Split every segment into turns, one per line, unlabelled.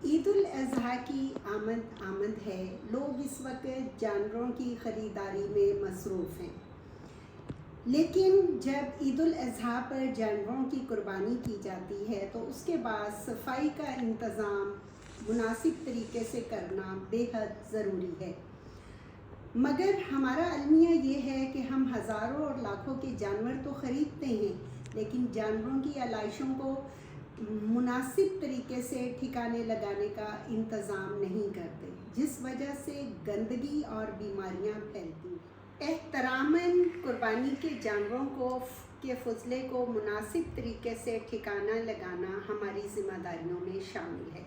عید الاضحیٰ کی آمد ہے۔ لوگ اس وقت جانوروں کی خریداری میں مصروف ہیں، لیکن جب عید الاضحیٰ پر جانوروں کی قربانی کی جاتی ہے تو اس کے بعد صفائی کا انتظام مناسب طریقے سے کرنا بے حد ضروری ہے۔ مگر ہمارا المیہ یہ ہے کہ ہم ہزاروں اور لاکھوں کے جانور تو خریدتے ہیں، لیکن جانوروں کی علائشوں کو مناسب طریقے سے ٹھکانے لگانے کا انتظام نہیں کرتے، جس وجہ سے گندگی اور بیماریاں پھیلتی ہیں۔ احتراماً قربانی کے جانوروں کے فضلے کو مناسب طریقے سے ٹھکانہ لگانا ہماری ذمہ داریوں میں شامل ہے۔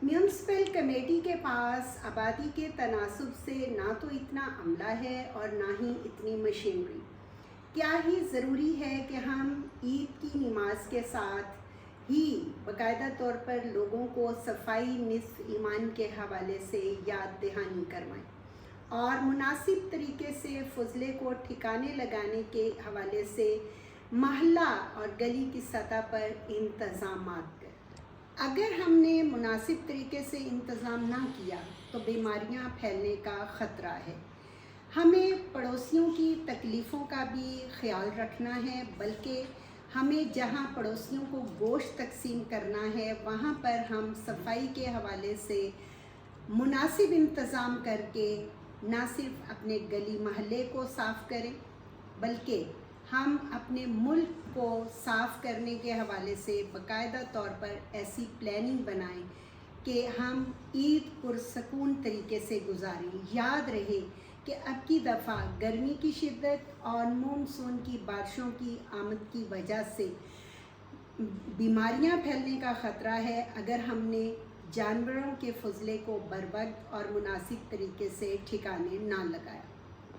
میونسپل کمیٹی کے پاس آبادی کے تناسب سے نہ تو اتنا عملہ ہے اور نہ ہی اتنی مشینری۔ کیا ہی ضروری ہے کہ ہم عید کی نماز کے ساتھ ہی باقاعدہ طور پر لوگوں کو صفائی نصف ایمان کے حوالے سے یاد دہانی کروائیں اور مناسب طریقے سے فضلے کو ٹھکانے لگانے کے حوالے سے محلہ اور گلی کی سطح پر انتظامات کریں۔ اگر ہم نے مناسب طریقے سے انتظام نہ کیا تو بیماریاں پھیلنے کا خطرہ ہے۔ ہمیں پڑوسیوں کی تکلیفوں کا بھی خیال رکھنا ہے، بلکہ ہمیں جہاں پڑوسیوں کو گوشت تقسیم کرنا ہے وہاں پر ہم صفائی کے حوالے سے مناسب انتظام کر کے نہ صرف اپنے گلی محلے کو صاف کریں، بلکہ ہم اپنے ملک کو صاف کرنے کے حوالے سے باقاعدہ طور پر ایسی پلاننگ بنائیں کہ ہم عید پرسکون طریقے سے گزاریں۔ یاد رہے کہ اب کی دفعہ گرمی کی شدت اور مونسون کی بارشوں کی آمد کی وجہ سے بیماریاں پھیلنے کا خطرہ ہے اگر ہم نے جانوروں کے فضلے کو بروقت اور مناسب طریقے سے ٹھکانے نہ لگایا۔